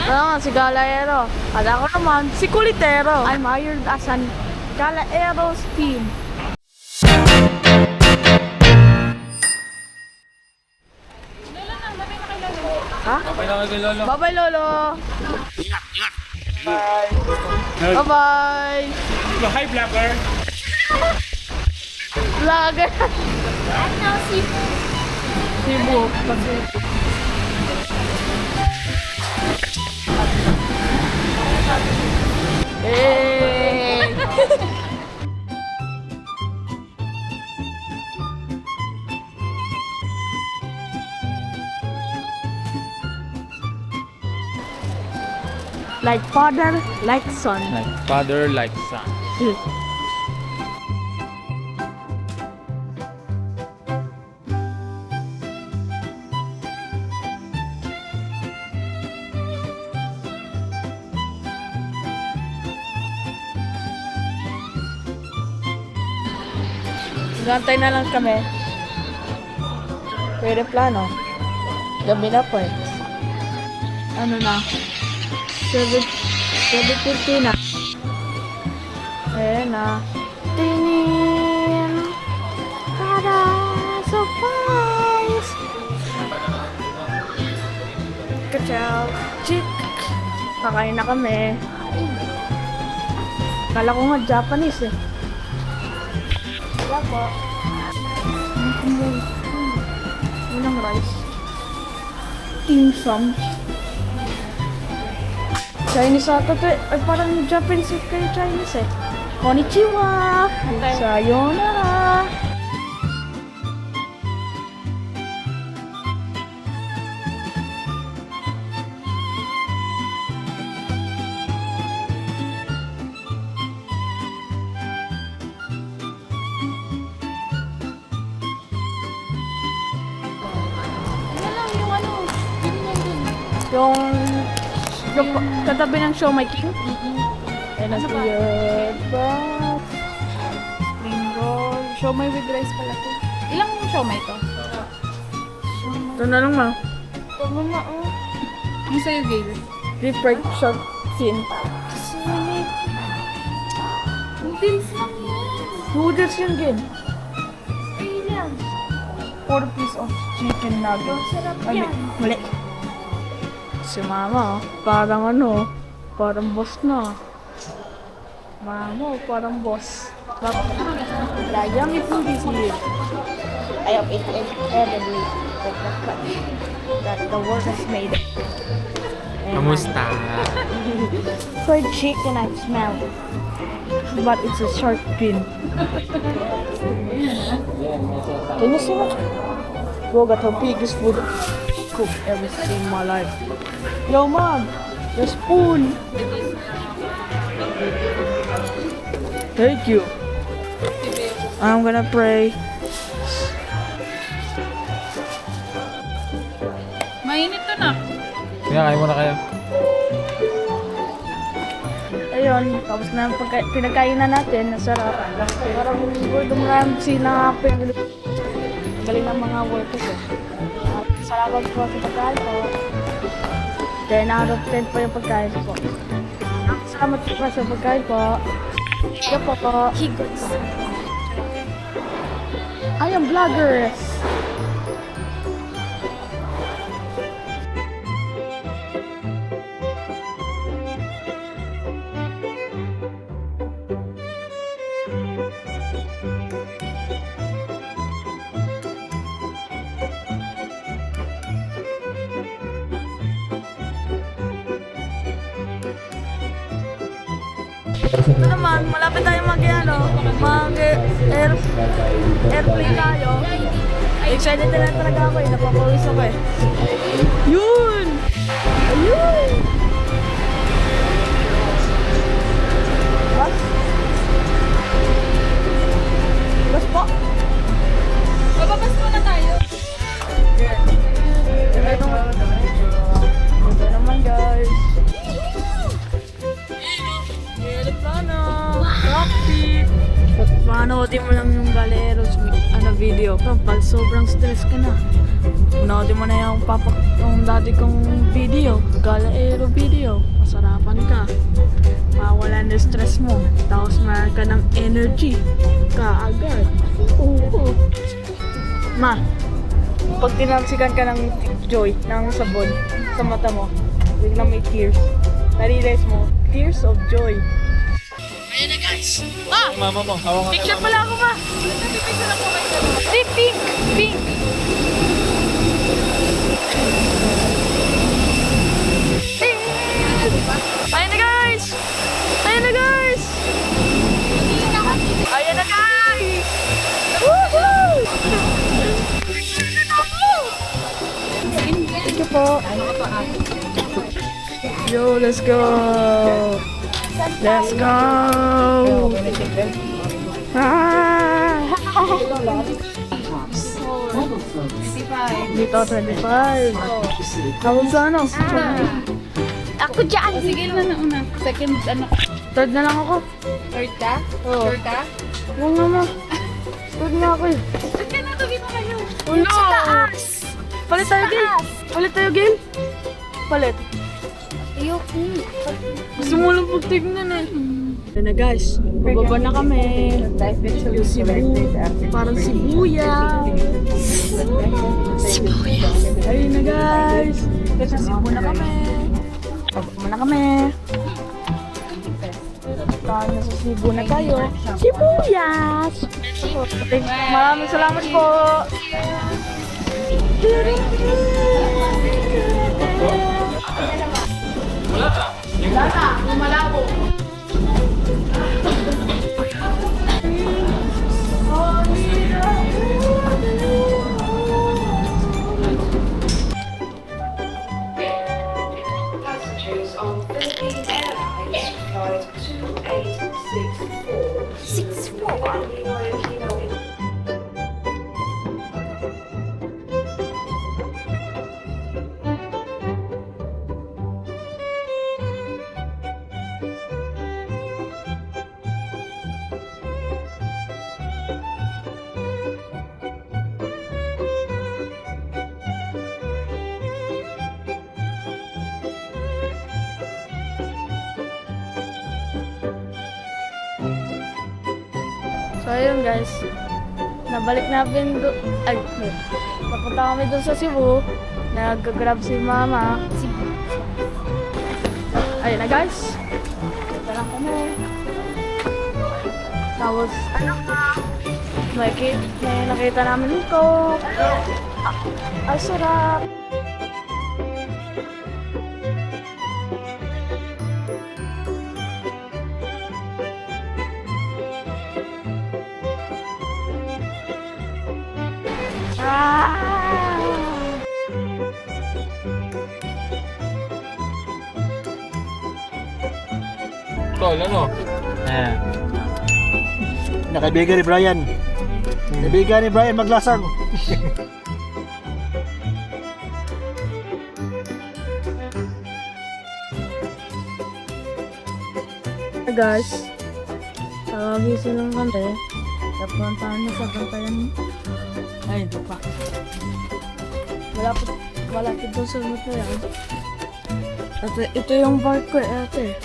nga, si Galaero. Kala ko naman, si Kulitero. I'm hired as an Galaero's team. Ha? Okay lang kay Lolo. Bye-bye, Lolo. Bye. Bye-bye. Hi, vlogger. Vlogger. Ano, Cebu? Cebu. Kasi... Hey! Like father, like son. Like father, like son. Gantay na lang kami. Pwede plano. Gabi na po eh. Ano na? 7:50 na. Ayan na. Tingin! Tada! Surprise! Kachaw! Chick! Kakain na kami. Kala ko nga Japanese eh. Wala po. Walang rice. Dim sum. Chinese ata to eh. Ay, parang Japanese kayo Chinese eh. Konnichiwa! Sayonara! Ano lang yung ano? Yun lang dun. Yung katabi ng show my king. Ayan na siya. Spring roll. Show my with rice pala to. Ilang siomay to? Ito na lang ma. Tama na, oh. Yung sa'yo, Gail. Deep fried shark fin. Noodles lang yan. Noodles yun din. Ilan? 4 piece of chicken nuggets. Sarap Ay, yan. mali. Si mama, parang ano, parang boss na. Mama, parang boss. The yummy food is here. I have eaten heavenly like the cut that the world has made. And Kamusta? fried chicken I smell. But it's a shark fin. Can you see that? Bro got her biggest food cook ever seen in my life. Yo mom, the spoon. Thank you. I'm gonna pray. Mainit to na. Kaya kain muna kayo. Ayun, tapos na ang pinagkainan natin, nasarap. Parang gutom Ramsey na galing ng mga workers eh. Salamat po sa pagkain po. 10 out of 10 po yung pagkain po. Salamat po sa pagkain po. Siya po po. Higos. I am vloggers. Ito naman, malapit tayo airplane tayo. Excited na talaga ako eh, napapawis ako eh. Yun! Ayun! Bas? Bas po? Bababas muna tayo. Ito naman guys. Aeroplano! Cockpit! Manoodin mo lang yung Galeros video. Kapag sobrang stress ka na, Unahin mo na yung dati kong video, Galaero video. Masarapan ka. Mawala na stress mo. Tapos meron ka ng energy. Kaagad. Oo. Ma, pag tinamsikan ka ng joy, ng sabon sa mata mo, biglang may tears. Narealize mo, tears of joy. Ayan na guys! Ah! Mama mo, hawak ka. Picture pala ako ma! Pink! Pink! Pink! Ayan na guys! Ayan na guys! Ayan na guys! Woohoo! Thank you po. Yo, let's go! Let's go! Ah! Dito, 25. Tawag sa ano? Ako dyan! Sige na una. Second, Third na lang ako. third ka? Oo. Third ka? Oo nga ma. Third na ako eh. Third ka na, tuloy mo kayo. Oh no! Sa taas! Palit tayo game! Palit tayo game! Palit. Ayoko. Gusto mo lang pag tignan eh. Ayan na guys, bababa na kami. Yung Cebu, parang Sibuya. Sibuya. Ayun na guys, sa Cebu na kami. Bababa na kami. Tayo sa Cebu na tayo. Sibuyas! Maraming salamat po. Passengers on Philippine Airlines flight 2864. So ayun guys, nabalik namin ay, napunta kami doon sa Cebu, nag-grab si mama. Ayun na guys, ito lang kami. Tapos, may nakita namin ito. Ay, sarap. Tol, ano? Nakaibigan ni Brian. Kaibigan ni Brian maglasang. Guys, gising lang kami. Napuntahan na sa bantayan. Ay, ito pa. Malapit doon sa lumot na yan. Ate, ito yung park ko eh, ate.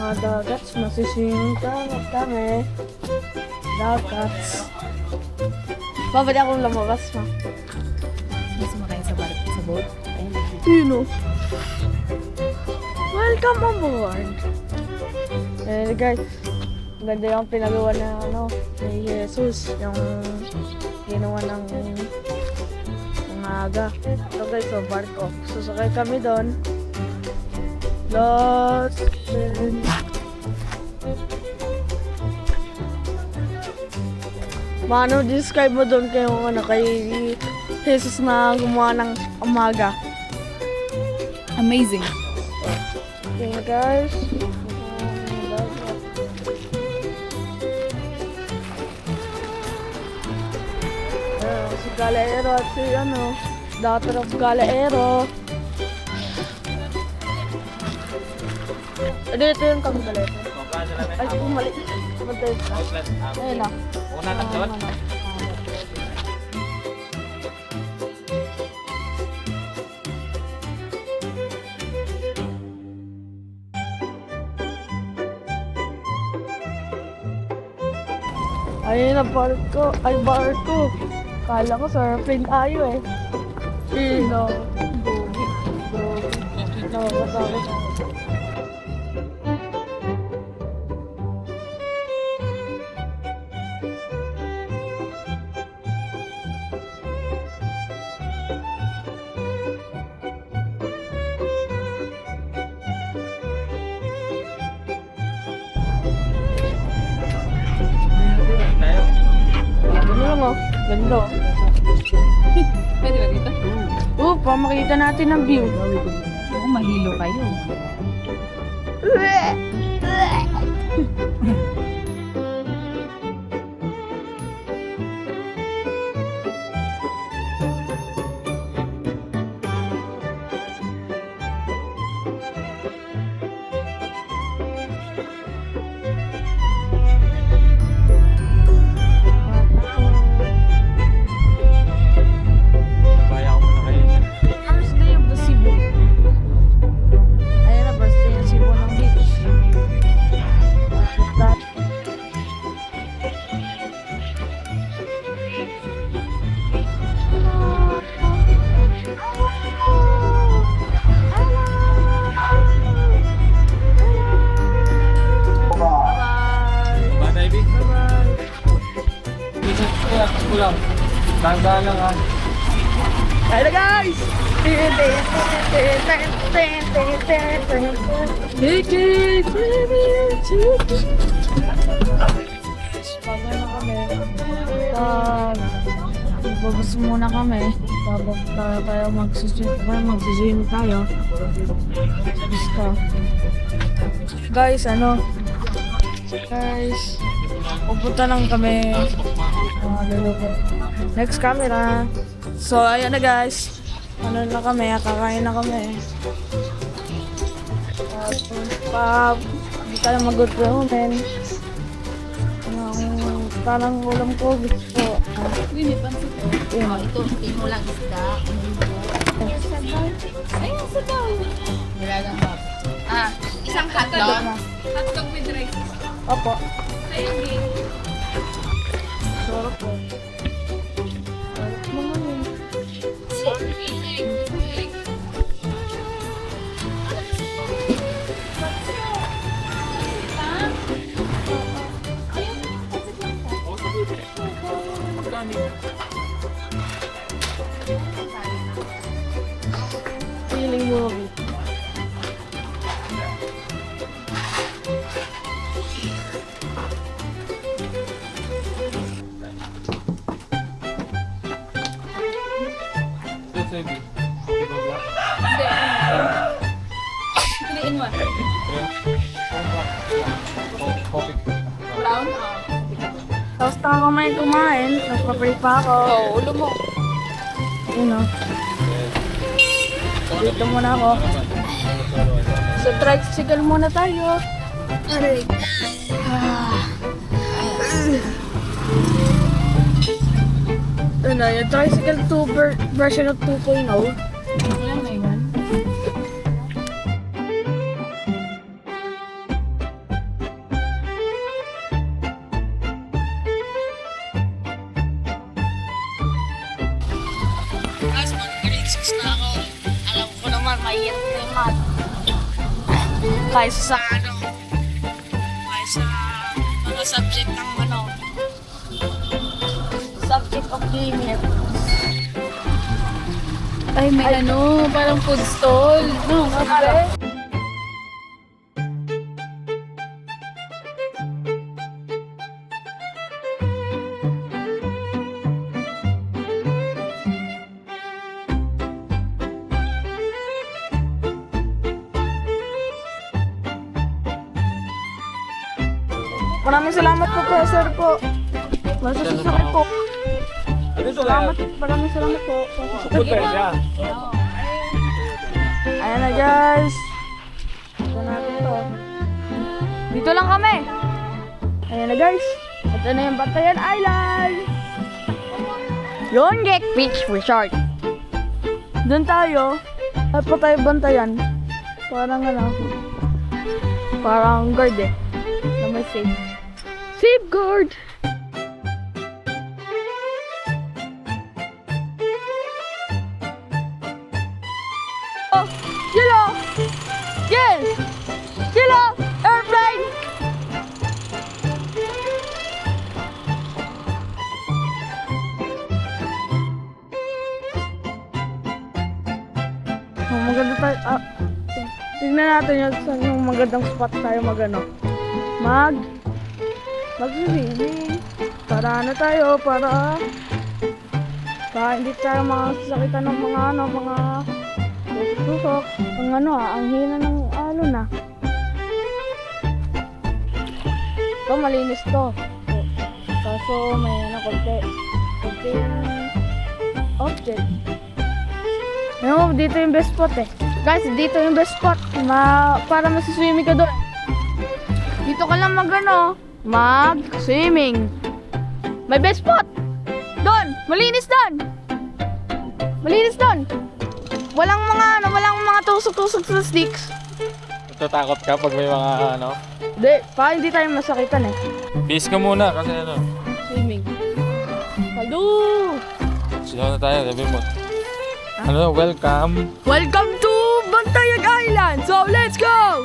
Mga dagats, masisingin kami. Dagats. Babad akong lumabas ma. Mas makain sa boat. Sino? Welcome aboard! Eh guys, ganda yung pinagawa na ni Jesus, yung ginawa ng aga. So guys, so barko. Susakay kami doon. Lost. Paano describe mo doon kay Jesus na gumawa ng umaga? Amazing. Okay guys. Si Galaero at si daughter of Galaero. Dito yung kami Galaero. Ay, mali. Ayun na. Una lang doon? Ayun na, barko. Ay, barko. Kala ko surfing tayo eh. No. Bugi. Bugi. Nakakatakot. Tayo. Ano lang oh. Ganda oh. Pwede ba dito? Pa makita natin ang view. Oo, mahilo kayo. Baya ko muna kayo dyan. First day of the Cebu. Ayun na, first day ng Cebu ng beach. That. Bye. Ba, Ivy? Bye-bye. Ako lang. Tandaan lang ha. Hi na guys! Bago na kami. Babas muna kami. Bago tayo magsiswim tayo. Basta. Guys, Guys, pupunta lang kami. Next camera. So, ayan na guys. Ano na kami, kakain na kami. Hindi ka na mag-good-roman. Parang ulam ko gusto. Hindi, pansit. Oh, ito, mo lang isda. Ay, ang sabaw. Wala lang ba? Isang hotdog. Hotdog with rice. Opo. Ayun, game. Sarap po. Sarap naman yun. Feeling movie. Yes, Ivy. Piliin mo. Coffee. Brown, Tapos ako may kumain. Tapos papalik pa ako. Oo, ulo mo. Yun o. Dito muna ako. So, tricycle muna tayo. Aray. Ano, yung tricycle 2 version of 2.0. Wala na yun. Guys, mag-grade 6 na ako. Alam ko naman, mahirap na yung math. Kaysa sa mga subject ng subject of gaming. Ay, may parang food stall. No, Okay. Maraming salamat po, Professor po. Masusasakit po. Salamat, maraming salamat po. Ayan na guys. Ito natin to. Dito lang kami. Ayan na guys. Ito na yung Bantayan Island. Yonggek Beach Resort. Doon tayo. At pa tayo Bantayan. Parang guard eh. Na may safe. Safeguard! maganda tayo. Tingnan natin yung saan yung magandang spot tayo mag-swimming. Para ano tayo, para hindi tayo masasakitan ng mga tusok. Ang hina ng na. Ito, malinis to. Kaso may konting object. No, dito yung best spot eh. Guys, dito yung best spot. Para masiswimming ka doon. Dito ka lang mag-swimming. May best spot. Doon, malinis doon. Walang mga tusok-tusok sa sticks. Natatakot ka pag may mga Hindi tayo masakitan eh. Bis ka muna kasi Swimming. Hello! Sino na tayo, sabi mo. Welcome. Welcome to Bantayag Island! So, let's go!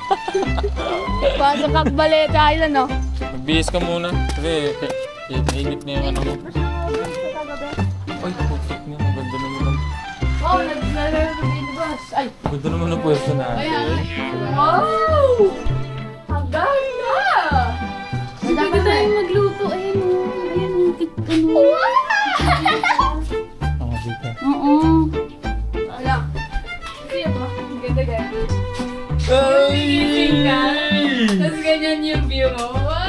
Para sa Cagbalete Island, no? Magbihis ka muna. Kasi init na yung mo. Ay, putik niya. Ang ganda naman. Oh, nag-bus. Ay! Ang ganda naman ng pwesto na. Wow! Ang ganda! Hindi tayo magluto eh. Ang dito. Oo. Ala. Kasi ito, ang ganda gaya. Gising ka. Tapos ganyan yung view mo. Wow!